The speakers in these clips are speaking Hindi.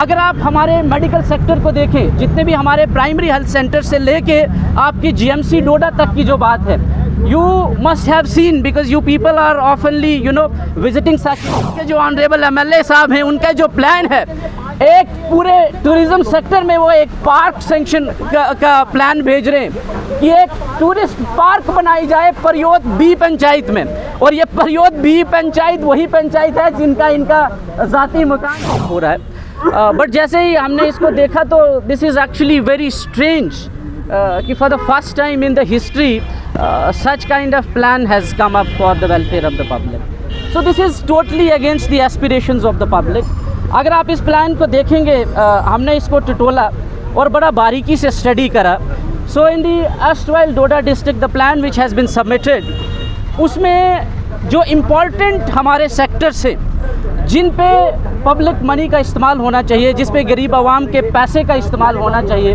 अगर आप हमारे मेडिकल सेक्टर को देखें, जितने भी हमारे प्राइमरी हेल्थ सेंटर से लेके आपकी जीएमसी डोडा तक की जो बात है, you must have seen because you people are oftenly visiting sector के जो ऑनरेबल एमएलए साहब हैं, उनका जो प्लान है एक पूरे टूरिज्म सेक्टर में वो एक पार्क सेंक्शन का प्लान भेज रहे हैं कि एक टूरिस्ट पार्क बनाई जाए परयोत बी पंचायत में। और ये परयोत बी पंचायत वही पंचायत है जिनका इनका ज़ाती मकान हो रहा है। बट जैसे ही हमने इसको देखा तो this is actually very strange कि for the first time in the history such kind of plan has come up for the welfare of the public. So this is totally against the aspirations of the public. अगर आप इस प्लान को देखेंगे, हमने इसको टटोला और बड़ा बारीकी से स्टडी करा। So in the erstwhile Doda district, the plan which has been submitted, उसमें जो इम्पोर्टेंट हमारे सेक्टर्स हैं जिन पे पब्लिक मनी का इस्तेमाल होना चाहिए, जिस पे गरीब आवाम के पैसे का इस्तेमाल होना चाहिए,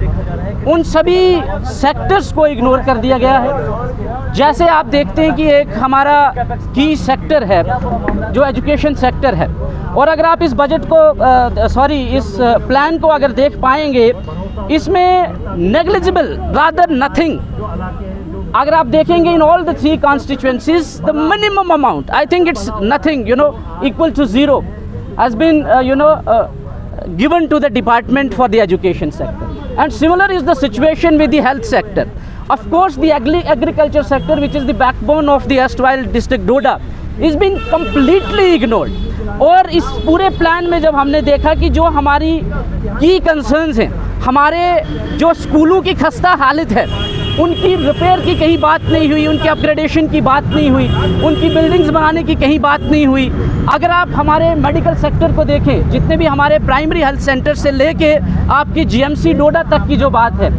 उन सभी सेक्टर्स को इग्नोर कर दिया गया है। जैसे आप देखते हैं कि एक हमारा की सेक्टर है जो एजुकेशन सेक्टर है, और अगर आप इस बजट को इस प्लान को अगर देख पाएंगे, इसमें नेग्लिजिबल रादर नथिंग, अगर आप देखेंगे in all the 3 constituencies the minimum amount, I think it's nothing equal to zero has been given to the department for the education sector. And similar is the situation with the health sector. Of course the agriculture sector, which is the backbone of the erstwhile district Doda, is been completely ignored. और इस पूरे प्लान में जब हमने देखा कि जो हमारी की कंसर्न्स हैं, हमारे जो स्कूलों की खस्ता हालत है, उनकी रिपेयर की कहीं बात नहीं हुई, उनके अपग्रेडेशन की बात नहीं हुई, उनकी बिल्डिंग्स बनाने की कहीं बात नहीं हुई। अगर आप हमारे मेडिकल सेक्टर को देखें, जितने भी हमारे प्राइमरी हेल्थ सेंटर से लेके आपकी जीएमसी डोडा तक की जो बात है,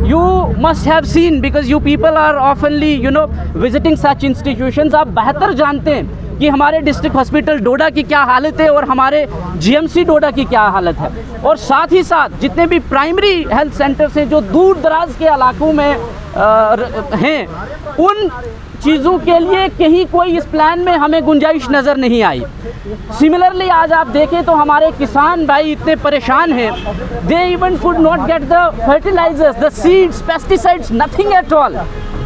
you must have seen because you people are oftenly visiting such institutions. आप बेहतर जानते हैं कि हमारे डिस्ट्रिक्ट हॉस्पिटल डोडा की क्या हालत है और हमारे जीएमसी डोडा की क्या हालत है। और साथ ही साथ जितने भी प्राइमरी हेल्थ सेंटर्स हैं जो दूर दराज के इलाकों में हैं, उन चीज़ों के लिए कहीं कोई इस प्लान में हमें गुंजाइश नज़र नहीं आई। सिमिलरली आज आप देखें तो हमारे किसान भाई इतने परेशान हैं, they even could not get the fertilizers, the seeds, pesticides, nothing at all.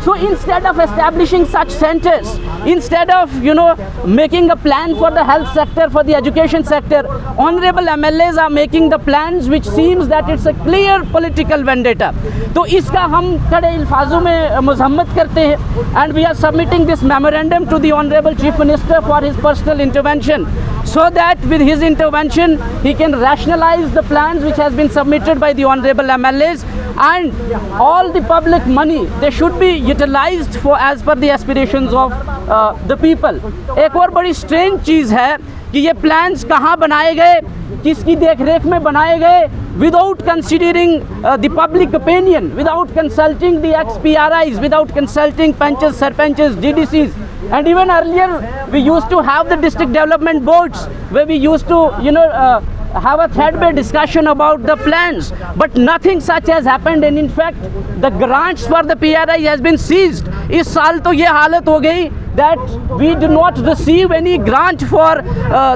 So instead of establishing such centers, instead of making a plan for the health sector, for the education sector, honorable MLAs are making the plans which seems that it's a clear political vendetta. तो इसका हम कड़े अल्फाजों में मज़म्मत करते हैं, and we are submitting this memorandum to the honorable Chief Minister for his personal intervention, so that with his intervention he can rationalize the plans which has been submitted by the honorable MLAs, and all the public money they should be utilized for as per the aspirations of the people. एक और बड़ी स्ट्रेंज चीज़ है कि ये प्लान्स कहाँ बनाए गए, किसकी देखरेख में बनाए गए, without considering the public opinion, without consulting the ex-PRIs, without consulting panches, sarpanches, DDCs. And even earlier we used to have the district development boards where we used to have a threadbare discussion about the plans, but nothing such has happened, and in fact the grants for the PRI has been seized. इस साल तो ये हालत हो गई that we do not receive any grant for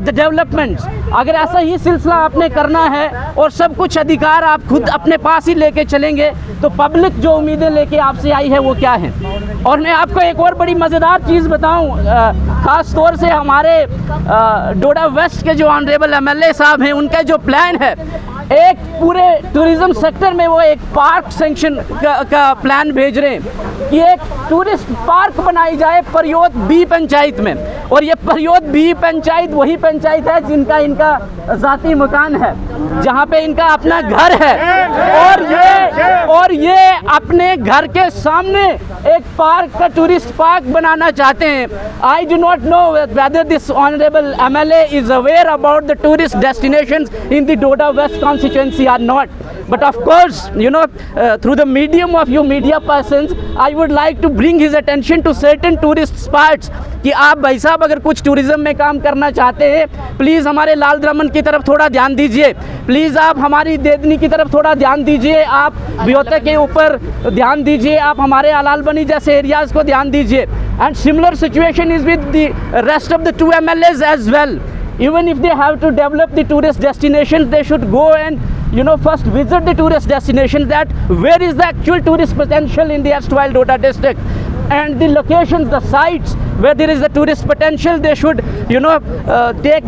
the developments. अगर ऐसा ही सिलसिला आपने करना है और सब कुछ अधिकार आप खुद अपने पास ही लेके चलेंगे, तो पब्लिक जो उम्मीदें लेके आपसे आई है वो क्या है। और मैं आपको एक और बड़ी मज़ेदार चीज़ बताऊं, ख़ास तौर से हमारे डोडा वेस्ट के जो ऑनरेबल एमएलए साहब हैं, उनका जो प्लान है एक पूरे टूरिज़्म सेक्टर में वो एक पार्क सेंक्शन का प्लान भेज रहे हैं कि एक टूरिस्ट पार्क बनाई जाए परयोत बी पंचायत में। और ये परयोत बी पंचायत वही पंचायत है जिनका इनका ज़ाती मकान है, जहाँ पे इनका अपना घर है, और ये अपने घर के सामने एक पार्क का टूरिस्ट पार्क बनाना चाहते हैं। I do not know whether this honourable MLA is aware about the tourist destinations in the Doda west constituency or not, but of course through the medium of you media persons I would like to bring his attention to certain tourist spots कि आप भाई साहब अगर कुछ टूरिज़्म में काम करना चाहते हैं, प्लीज़ हमारे लाल दमन की तरफ थोड़ा ध्यान दीजिए, प्लीज़ आप हमारी देदनी की तरफ थोड़ा ध्यान दीजिए, आप ब्योते के ऊपर ध्यान दीजिए, आप हमारे अलाल बनी जैसे एरियाज़ को ध्यान दीजिए। And similar situation is with the rest of the 2 MLAs as well. Even if they have to develop the tourist destinations, they should go and first visit the tourist destinations, that where is the actual tourist potential in the erstwhile Doda district, and the locations, the sites where there is the tourist potential, they should take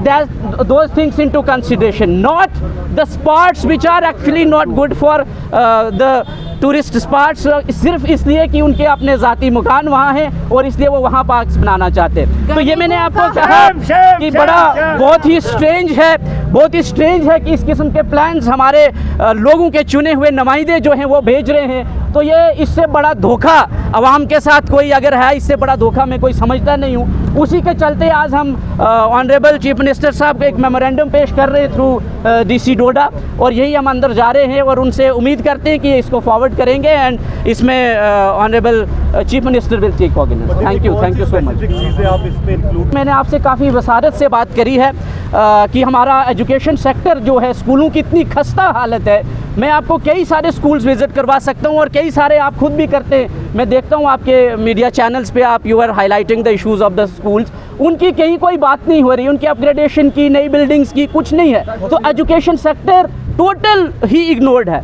those things into consideration, not the spots which are actually not good for the tourist spots, सिर्फ इसलिए कि उनके अपने ज़ाती मकान वहाँ हैं और इसलिए वो वहाँ पार्क्स बनाना चाहते हैं। तो ये मैंने आपको कहा कि बहुत ही स्ट्रेंज है कि इस किस्म के प्लान्स हमारे लोगों के चुने हुए नुमाइंदे जो हैं वो भेज रहे हैं। तो ये इससे बड़ा धोखा अवाम के साथ कोई अगर है, इससे बड़ा धोखा मैं कोई समझता नहीं हूँ। उसी के चलते आज हम ऑनरेबल चीफ मिनिस्टर साहब को एक मेमोरेंडम पेश कर रहे हैं थ्रू DC डोडा, और यही हम अंदर जा रहे हैं और उनसे उम्मीद करते हैं कि इसको फॉरवर्ड करेंगे एंड इसमें honourable chief minister will take cognizance. Thank you so much. मैंने आपसे काफ़ी वसारत से बात करी है कि हमारा एजुकेशन सेक्टर जो है, स्कूलों की इतनी खस्ता हालत है। मैं आपको कई सारे स्कूल्स विज़िट करवा सकता हूँ और कई सारे आप खुद भी करते हैं। मैं देखता हूँ आपके मीडिया चैनल्स पे आप you are highlighting the issues of the schools, उनकी कहीं कोई बात नहीं हो रही, उनकी अपग्रेडेशन की, नई बिल्डिंग्स की कुछ नहीं है। तो एजुकेशन सेक्टर टोटल ही इग्नोर्ड है।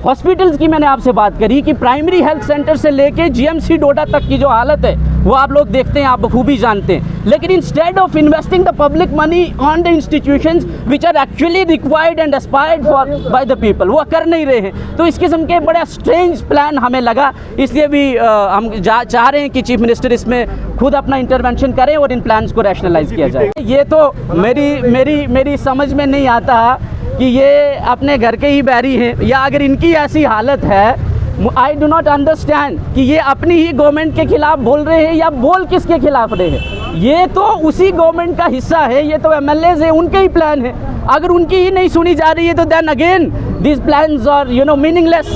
हॉस्पिटल्स की मैंने आपसे बात करी कि प्राइमरी हेल्थ सेंटर से लेके GMC डोडा तक की जो हालत है वो आप लोग देखते हैं, आप बखूबी जानते हैं। लेकिन instead of investing the public money on the institutions which are actually required and aspired for by the people, वो कर नहीं रहे हैं। तो इस किस्म के बड़ा स्ट्रेंज प्लान हमें लगा, इसलिए भी हम चाह रहे हैं कि चीफ मिनिस्टर इसमें खुद अपना इंटरवेंशन करें और इन प्लान्स को रैशनलाइज किया जाए। ये तो मेरी समझ में नहीं आता कि ये अपने घर के ही बैरी हैं, या अगर इनकी ऐसी हालत है, आई डू नॉट अंडरस्टैंड कि ये अपनी ही गवर्नमेंट के खिलाफ बोल रहे हैं या बोल किसके खिलाफ रहे हैं। ये तो उसी गवर्नमेंट का हिस्सा है, ये तो MLAs है, उनके ही प्लान है। अगर उनकी ही नहीं सुनी जा रही है तो then again this plans are meaningless.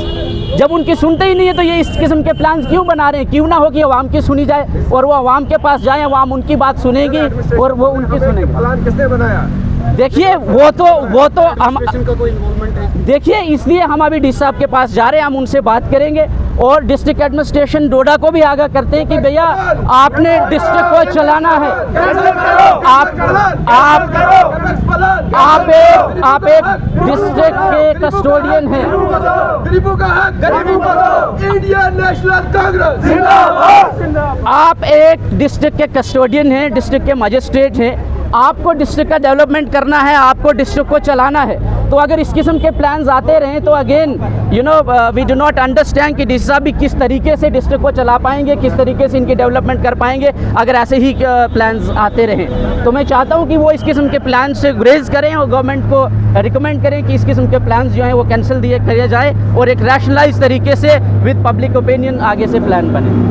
जब उनकी सुनते ही नहीं है तो ये इस किस्म के प्लान्स क्यों बना रहे हैं? क्यों ना हो कि अवाम की सुनी जाए और वो अवाम के पास जाए, अवाम उनकी बात सुनेगी और वो उनकी सुनेगी। प्लान किसने बनाया? देखिए वो तो हम देखिए, इसलिए हम अभी डी साहब के पास जा रहे हैं, हम उनसे बात करेंगे और डिस्ट्रिक्ट एडमिनिस्ट्रेशन डोडा को भी आगाह करते हैं कि भैया आपने डिस्ट्रिक्ट को चलाना है। आप एक डिस्ट्रिक्ट के कस्टोडियन हैं। आप एक डिस्ट्रिक्ट के कस्टोडियन हैं, डिस्ट्रिक्ट के मजिस्ट्रेट हैं। आपको डिस्ट्रिक्ट का डेवलपमेंट करना है, आपको डिस्ट्रिक्ट को चलाना है। तो अगर इस किस्म के प्लान्स आते रहें तो again we do not understand कि डी साहब भी किस तरीके से डिस्ट्रिक्ट को चला पाएंगे, किस तरीके से इनकी डेवलपमेंट कर पाएंगे अगर ऐसे ही प्लान्स आते रहें। तो मैं चाहता हूं कि वो इस किस्म के प्लान से गुरेज करें और गवर्नमेंट को रिकमेंड करें कि इस किस्म के प्लान्स जो हैं वो कैंसिल किया जाए और एक रैशनलाइज तरीके से विद पब्लिक ओपिनियन आगे से प्लान बने।